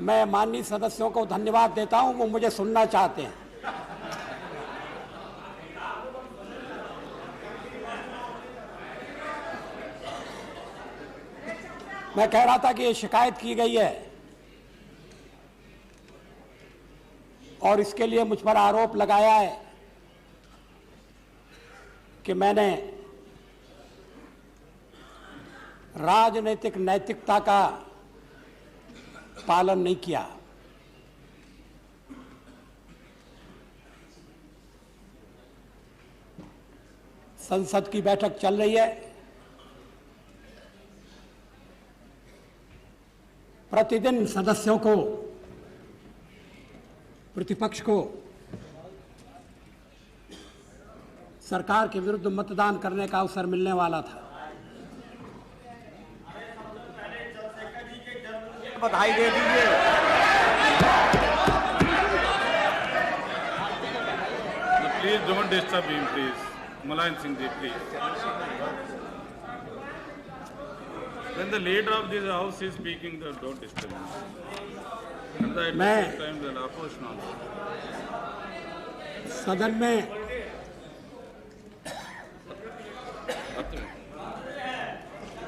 मैं माननीय सदस्यों को धन्यवाद देता हूं, वो मुझे सुनना चाहते हैं। मैं कह रहा था कि ये शिकायत की गई है और इसके लिए मुझ पर आरोप लगाया है कि मैंने राजनीतिक नैतिकता का पालन नहीं किया। संसद की बैठक चल रही है, प्रतिदिन सदस्यों को, प्रतिपक्ष को सरकार के विरुद्ध मतदान करने का अवसर मिलने वाला था। बधाई दे दीजिए। Please don't disturb him, please. Mulayam Singh ji, please. When the leader of this house is speaking, don't disturb him. And at the same time, the opposition also. सदन में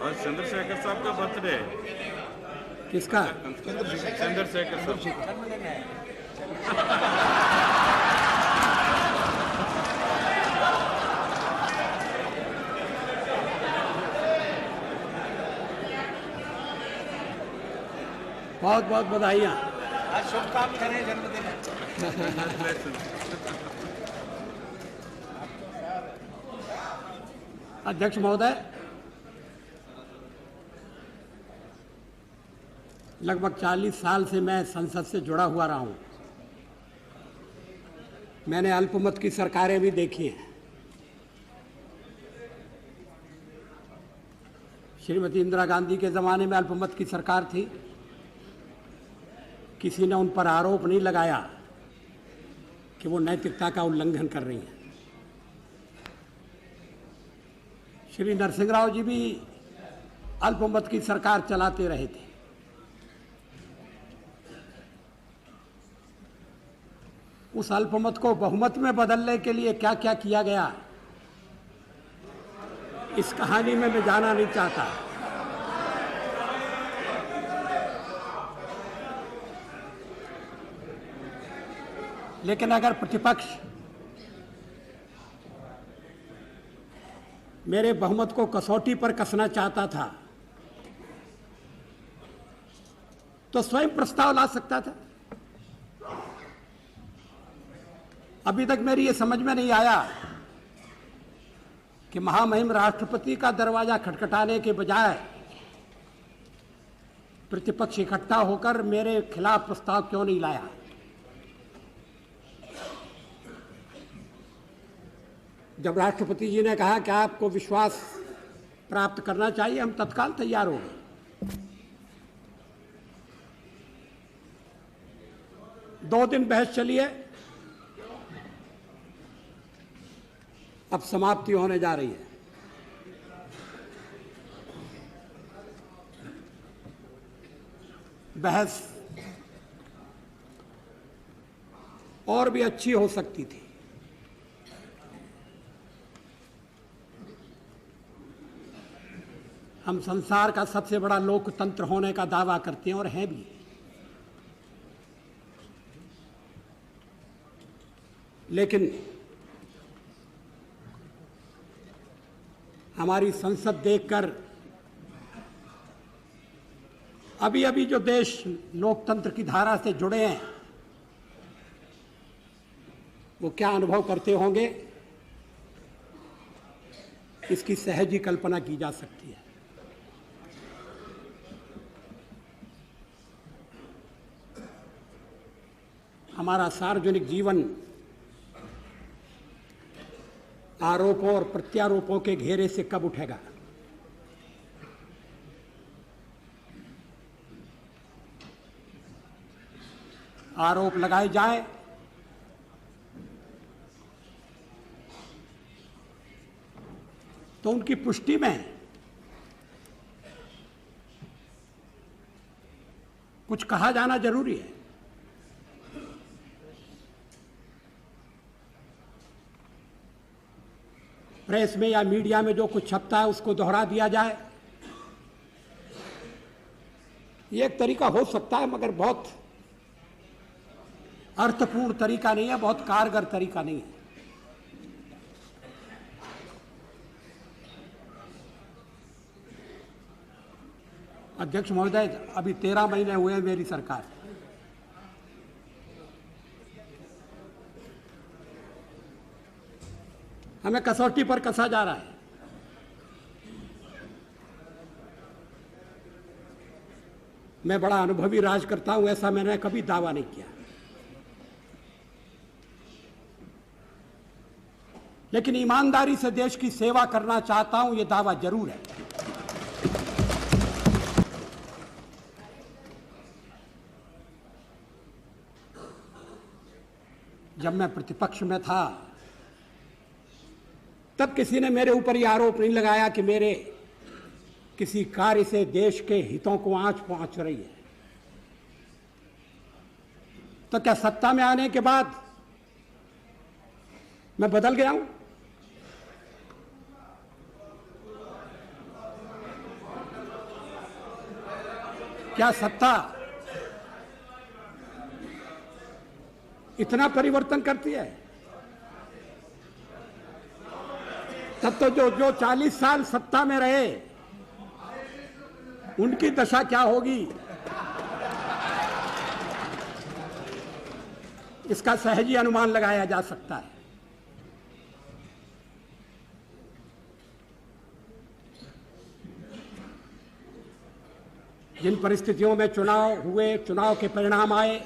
आज चंद्रशेखर साहब का बर्थडे है। किसका? चंद्रशेखर साहब। बहुत बहुत बधाइयाँ। आज शुभकामनाएं हैं जन्मदिन। अध्यक्ष महोदय, लगभग 40 साल से मैं संसद से जुड़ा हुआ रहा हूं। मैंने अल्पमत की सरकारें भी देखी हैं। श्रीमती इंदिरा गांधी के ज़माने में अल्पमत की सरकार थी, किसी ने उन पर आरोप नहीं लगाया कि वो नैतिकता का उल्लंघन कर रही हैं। श्री नरसिंह राव जी भी अल्पमत की सरकार चलाते रहे थे। उस अल्पमत को बहुमत में बदलने के लिए क्या क्या किया गया, इस कहानी में मैं जाना नहीं चाहता। लेकिन अगर प्रतिपक्ष मेरे बहुमत को कसौटी पर कसना चाहता था तो स्वयं प्रस्ताव ला सकता था। अभी तक मेरी ये समझ में नहीं आया कि महामहिम राष्ट्रपति का दरवाजा खटखटाने के बजाय प्रतिपक्ष इकट्ठा होकर मेरे खिलाफ प्रस्ताव क्यों नहीं लाया। जब राष्ट्रपति जी ने कहा कि आपको विश्वास प्राप्त करना चाहिए, हम तत्काल तैयार हो गए। 2 दिन बहस चली है, अब समाप्ति होने जा रही है। बहस और भी अच्छी हो सकती थी। हम संसार का सबसे बड़ा लोकतंत्र होने का दावा करते हैं और हैं भी, लेकिन हमारी संसद देखकर अभी अभी जो देश लोकतंत्र की धारा से जुड़े हैं वो क्या अनुभव करते होंगे, इसकी सहज ही कल्पना की जा सकती है। हमारा सार्वजनिक जीवन आरोपों और प्रत्यारोपों के घेरे से कब उठेगा? आरोप लगाए जाएं तो उनकी पुष्टि में कुछ कहा जाना जरूरी है। प्रेस में या मीडिया में जो कुछ छपता है उसको दोहरा दिया जाए, ये एक तरीका हो सकता है, मगर बहुत अर्थपूर्ण तरीका नहीं है, बहुत कारगर तरीका नहीं है। अध्यक्ष महोदय, अभी 13 महीने हुए हैं मेरी सरकार, हमें कसौटी पर कसा जा रहा है। मैं बड़ा अनुभवी राज करता हूं, ऐसा मैंने कभी दावा नहीं किया, लेकिन ईमानदारी से देश की सेवा करना चाहता हूं, यह दावा जरूर है। जब मैं प्रतिपक्ष में था तब किसी ने मेरे ऊपर यह आरोप नहीं लगाया कि मेरे किसी कार्य से देश के हितों को आंच पहुंच रही है। तो क्या सत्ता में आने के बाद मैं बदल गया हूं? क्या सत्ता इतना परिवर्तन करती है? तब तो जो 40 साल सत्ता में रहे उनकी दशा क्या होगी, इसका सहज ही अनुमान लगाया जा सकता है। जिन परिस्थितियों में चुनाव हुए, चुनाव के परिणाम आए,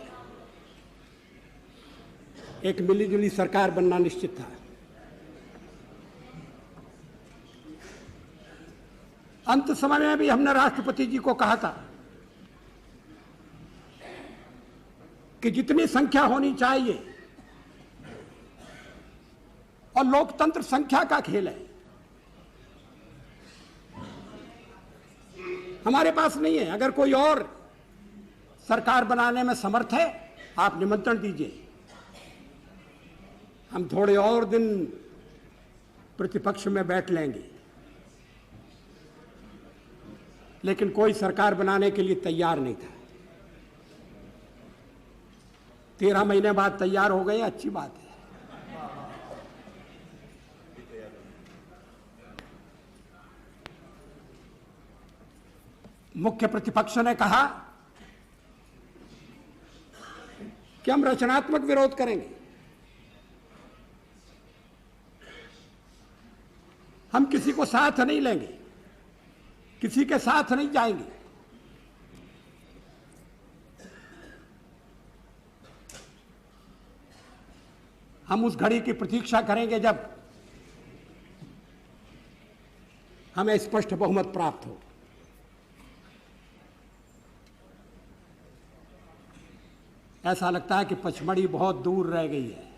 एक मिलीजुली सरकार बनना निश्चित था। अंत समय में भी हमने राष्ट्रपति जी को कहा था कि जितनी संख्या होनी चाहिए, और लोकतंत्र संख्या का खेल है, हमारे पास नहीं है। अगर कोई और सरकार बनाने में समर्थ है, आप निमंत्रण दीजिए, हम थोड़े और दिन प्रतिपक्ष में बैठ लेंगे, लेकिन कोई सरकार बनाने के लिए तैयार नहीं था। 13 महीने बाद तैयार हो गए, अच्छी बात है। मुख्य प्रतिपक्ष ने कहा कि हम रचनात्मक विरोध करेंगे, हम किसी को साथ नहीं लेंगे, किसी के साथ नहीं जाएंगे। हम उस घड़ी की प्रतीक्षा करेंगे जब हमें स्पष्ट बहुमत प्राप्त हो। ऐसा लगता है कि पचमढ़ी बहुत दूर रह गई है।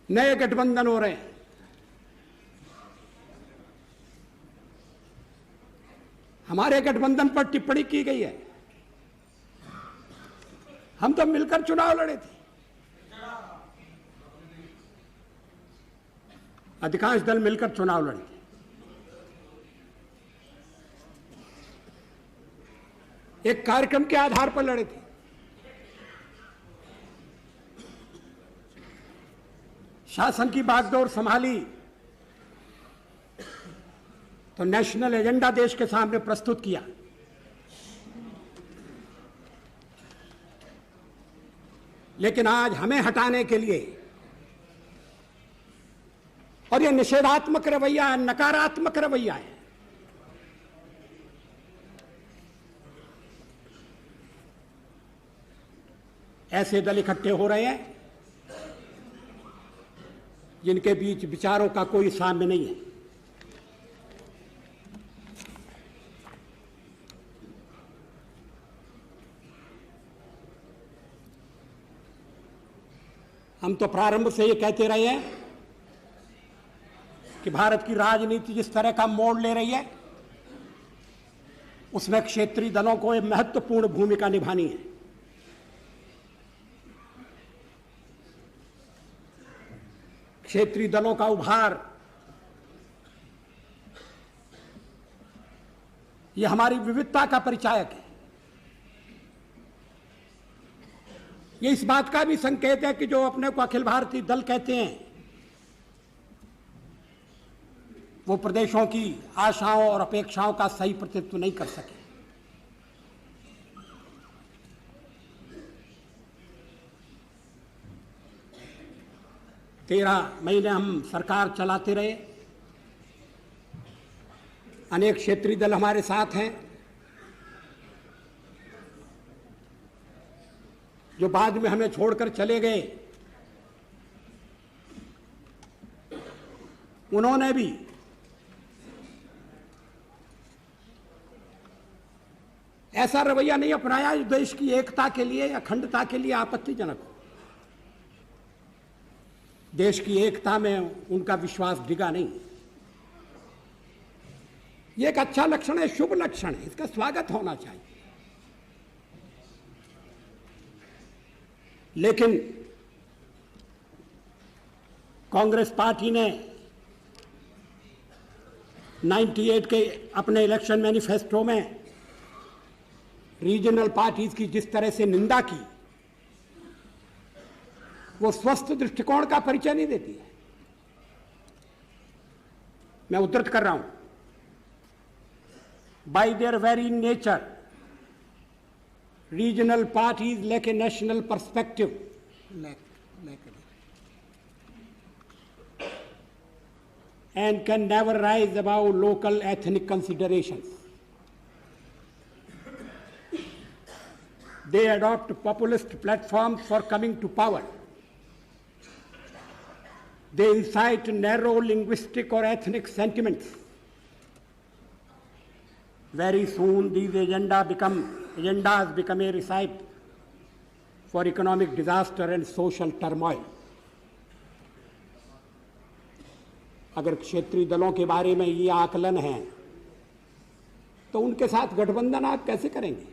नए गठबंधन हो रहे हैं, हमारे गठबंधन पर टिप्पणी की गई है। हम तो मिलकर चुनाव लड़े थे, अधिकांश दल मिलकर चुनाव लड़े थे। एक कार्यक्रम के आधार पर लड़े थे। शासन की बागडोर संभाली तो नेशनल एजेंडा देश के सामने प्रस्तुत किया। लेकिन आज हमें हटाने के लिए, और यह निषेधात्मक रवैया है, नकारात्मक रवैया है। ऐसे दल इकट्ठे हो रहे हैं जिनके बीच विचारों का कोई साम्य नहीं है। हम तो प्रारंभ से ये कहते रहे हैं कि कि भारत की राजनीति जिस तरह का मोड़ ले रही है, उसमें क्षेत्रीय दलों को एक महत्वपूर्ण भूमिका निभानी है। क्षेत्रीय दलों का उभार यह हमारी विविधता का परिचायक है। यह इस बात का भी संकेत है कि जो अपने को अखिल भारतीय दल कहते हैं, वो प्रदेशों की आशाओं और अपेक्षाओं का सही प्रतिनिधित्व नहीं कर सके। तेरह महीने हम सरकार चलाते रहे, अनेक क्षेत्रीय दल हमारे साथ हैं, जो बाद में हमें छोड़कर चले गए। उन्होंने भी ऐसा रवैया नहीं अपनाया जो देश की एकता के लिए, अखंडता के लिए आपत्तिजनक हो। देश की एकता में उनका विश्वास डिगा नहीं। ये एक अच्छा लक्षण है, शुभ लक्षण है, इसका स्वागत होना चाहिए। लेकिन कांग्रेस पार्टी ने 98 के अपने इलेक्शन मैनिफेस्टो में रीजनल पार्टीज की जिस तरह से निंदा की, वो स्वस्थ दृष्टिकोण का परिचय नहीं देती है। मैं उद्धृत कर रहा हूं, bye there very nature regional parties lack a national perspective, and can never rise above local ethnic considerations. They adopt populist platforms for coming to power. They incite narrow linguistic or ethnic sentiments. Very soon these agendas become a recipe for economic disaster and social turmoil. अगर क्षेत्रीय दलों के बारे में ये आकलन है, तो उनके साथ गठबंधन आप कैसे करेंगे?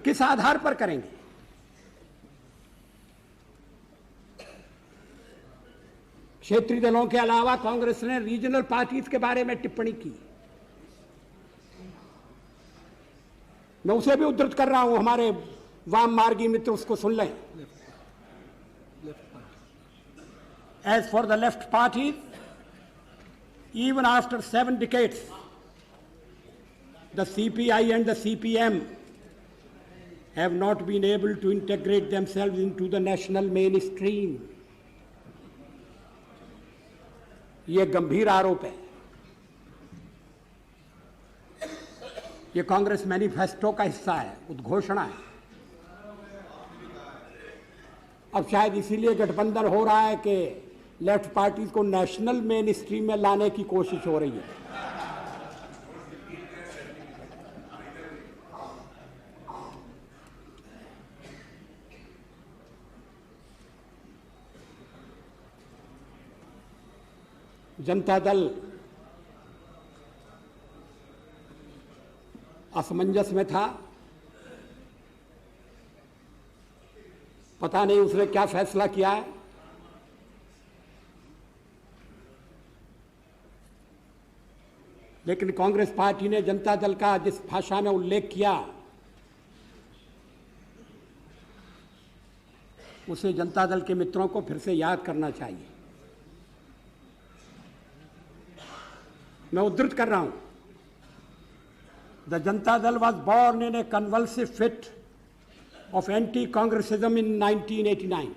किस आधार पर करेंगे? क्षेत्रीय दलों के अलावा कांग्रेस ने रीजनल पार्टीज के बारे में टिप्पणी की। मैं उसे भी उद्धृत कर रहा हूं, हमारे वाम मार्गी मित्र उसको सुन लें। As for the left parties, even after 7 decades, the CPI and the CPM have not been able to integrate themselves into the national mainstream. ये गंभीर आरोप है। ये कांग्रेस मैनिफेस्टो का हिस्सा है, उद्घोषणा है। अब शायद इसीलिए गठबंधन हो रहा है कि लेफ्ट पार्टीज को नेशनल मेन स्ट्रीम में लाने की कोशिश हो रही है। जनता दल असमंजस में था, पता नहीं उसने क्या फैसला किया है। लेकिन कांग्रेस पार्टी ने जनता दल का जिस भाषा में उल्लेख किया, उसे जनता दल के मित्रों को फिर से याद करना चाहिए। मैं उद्धृत कर रहा हूं, the Janata Dal was born in A convulsive fit of anti-Congressism in 1989.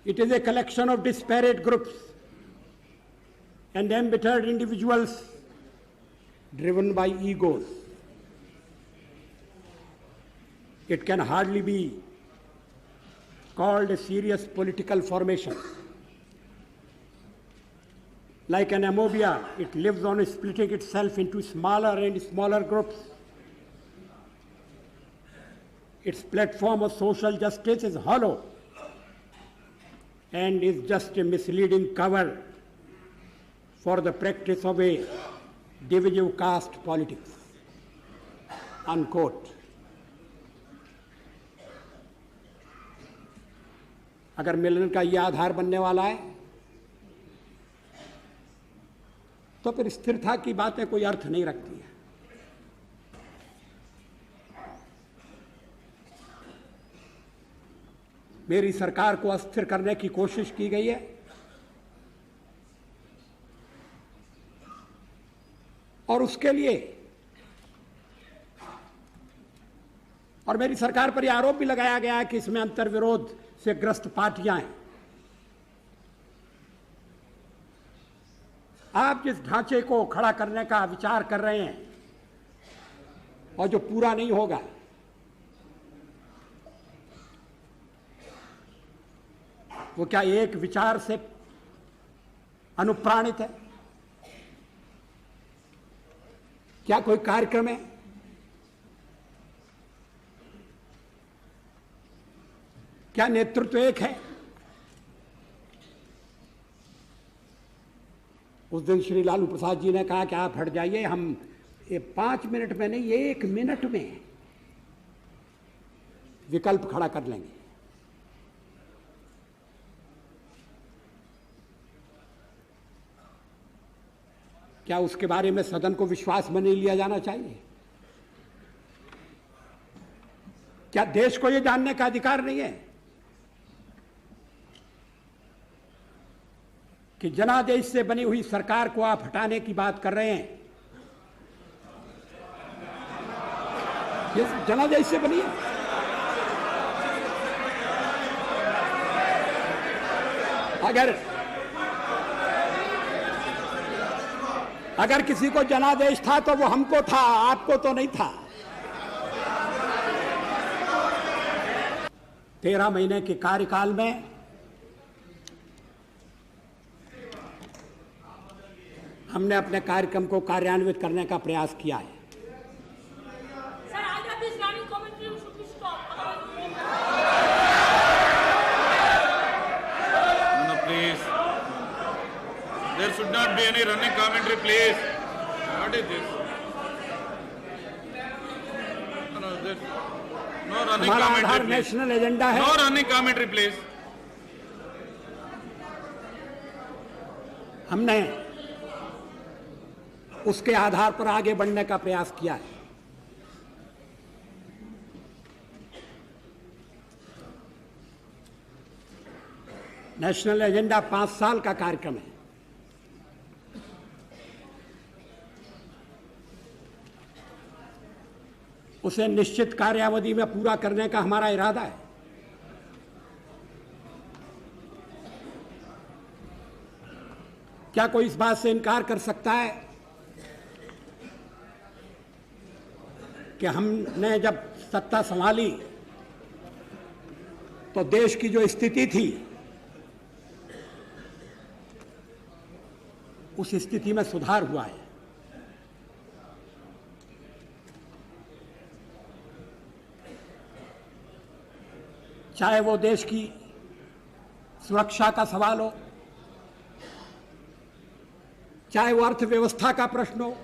It is a collection of disparate groups and embittered individuals driven by egos. It can hardly be called a serious political formation. Like an amobia, it lives on splitting itself into smaller and smaller groups. Its platform of social justice is hollow and is just a misleading cover for the practice of a divisive caste politics. Unquote. अगर मिलन का यह आधार बनने वाला है तो फिर स्थिरता की बातें कोई अर्थ नहीं रखती है। मेरी सरकार को अस्थिर करने की कोशिश की गई है और उसके लिए और मेरी सरकार पर यह आरोप भी लगाया गया है कि इसमें अंतर्विरोध से ग्रस्त पार्टियां हैं। आप जिस ढांचे को खड़ा करने का विचार कर रहे हैं और जो पूरा नहीं होगा, वो क्या एक विचार से अनुप्राणित है? क्या कोई कार्यक्रम है? क्या नेतृत्व एक है? उस दिन श्री लालू प्रसाद जी ने कहा कि आप हट जाइए, हम ये 5 मिनट में नहीं 1 मिनट में विकल्प खड़ा कर लेंगे। क्या उसके बारे में सदन को विश्वास में नहीं लिया जाना चाहिए? क्या देश को यह जानने का अधिकार नहीं है कि जनादेश से बनी हुई सरकार को आप हटाने की बात कर रहे हैं? ये जनादेश से बनी है। अगर किसी को जनादेश था तो वो हमको था, आपको तो नहीं था। 13 महीने के कार्यकाल में हमने अपने कार्यक्रम को कार्यान्वित करने का प्रयास किया है। There should not be any running commentary, please. What is this? No running हमारा आधार commentary, please. नेशनल एजेंडा है। No running commentary, please. हमने उसके आधार पर आगे बढ़ने का प्रयास किया है। नेशनल एजेंडा 5 साल का कार्यक्रम है। उसे निश्चित कार्यावधि में पूरा करने का हमारा इरादा है। क्या कोई इस बात से इनकार कर सकता है कि हमने जब सत्ता संभाली तो देश की जो स्थिति थी उस स्थिति में सुधार हुआ है? चाहे वो देश की सुरक्षा का सवाल हो, चाहे वो अर्थव्यवस्था का प्रश्न हो,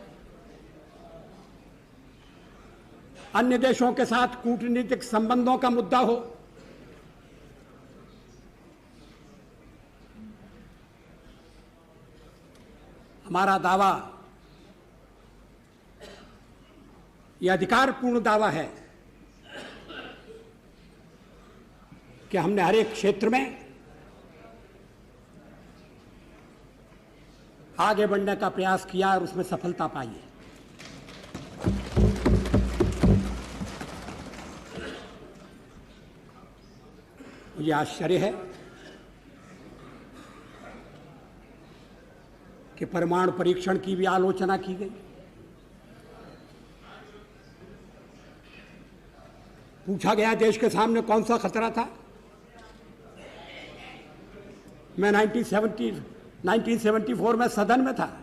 अन्य देशों के साथ कूटनीतिक संबंधों का मुद्दा हो, हमारा दावा, यह अधिकारपूर्ण दावा है कि हमने हर एक क्षेत्र में आगे बढ़ने का प्रयास किया और उसमें सफलता पाई है। मुझे आश्चर्य है कि परमाणु परीक्षण की भी आलोचना की गई। पूछा गया देश के सामने कौन सा खतरा था। मैं 1974 में सदन में था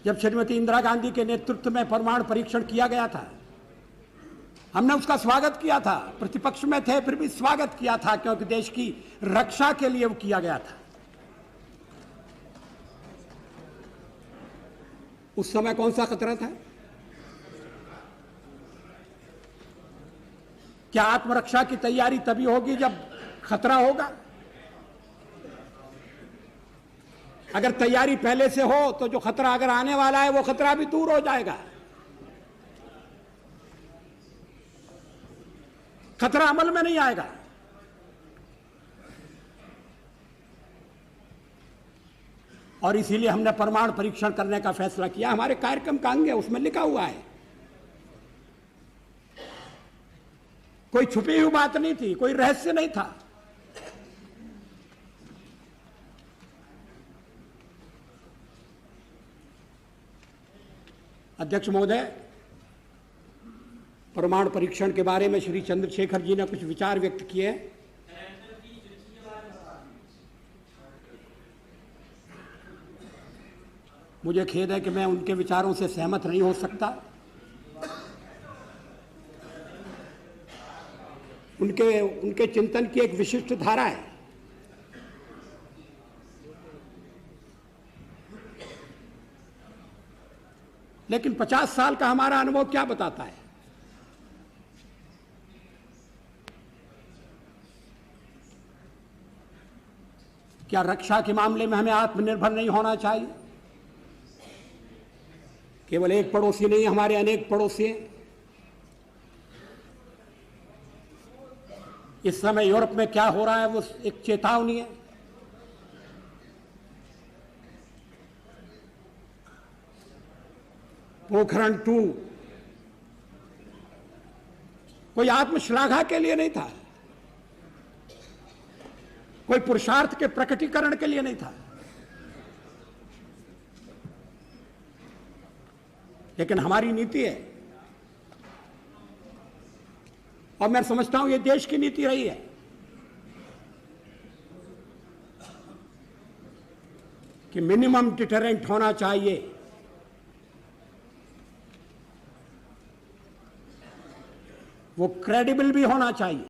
जब श्रीमती इंदिरा गांधी के नेतृत्व में परमाणु परीक्षण किया गया था। हमने उसका स्वागत किया था, प्रतिपक्ष में थे फिर भी स्वागत किया था, क्योंकि देश की रक्षा के लिए वो किया गया था। उस समय कौन सा खतरा था? क्या आत्मरक्षा की तैयारी तभी होगी जब खतरा होगा? अगर तैयारी पहले से हो तो जो खतरा अगर आने वाला है वो खतरा भी दूर हो जाएगा। खतरा अमल में नहीं आएगा। और इसीलिए हमने परमाणु परीक्षण करने का फैसला किया। हमारे कार्यक्रम का अंग है, उसमें लिखा हुआ है। कोई छुपी हुई बात नहीं थी, कोई रहस्य नहीं था। अध्यक्ष महोदय, परमाणु परीक्षण के बारे में श्री चंद्रशेखर जी ने कुछ विचार व्यक्त किए। मुझे खेद है कि मैं उनके विचारों से सहमत नहीं हो सकता। उनके चिंतन की एक विशिष्ट धारा है। लेकिन 50 साल का हमारा अनुभव क्या बताता है? क्या रक्षा के मामले में हमें आत्मनिर्भर नहीं होना चाहिए? केवल एक पड़ोसी नहीं, हमारे अनेक पड़ोसी हैं। इस समय यूरोप में क्या हो रहा है वो एक चेतावनी है। पोखरण 2 कोई आत्मश्लाघा के लिए नहीं था, कोई पुरुषार्थ के प्रकटीकरण के लिए नहीं था, लेकिन हमारी नीति है। और मैं समझता हूं ये देश की नीति रही है कि मिनिमम डिटरेंट होना चाहिए। वो क्रेडिबल भी होना चाहिए।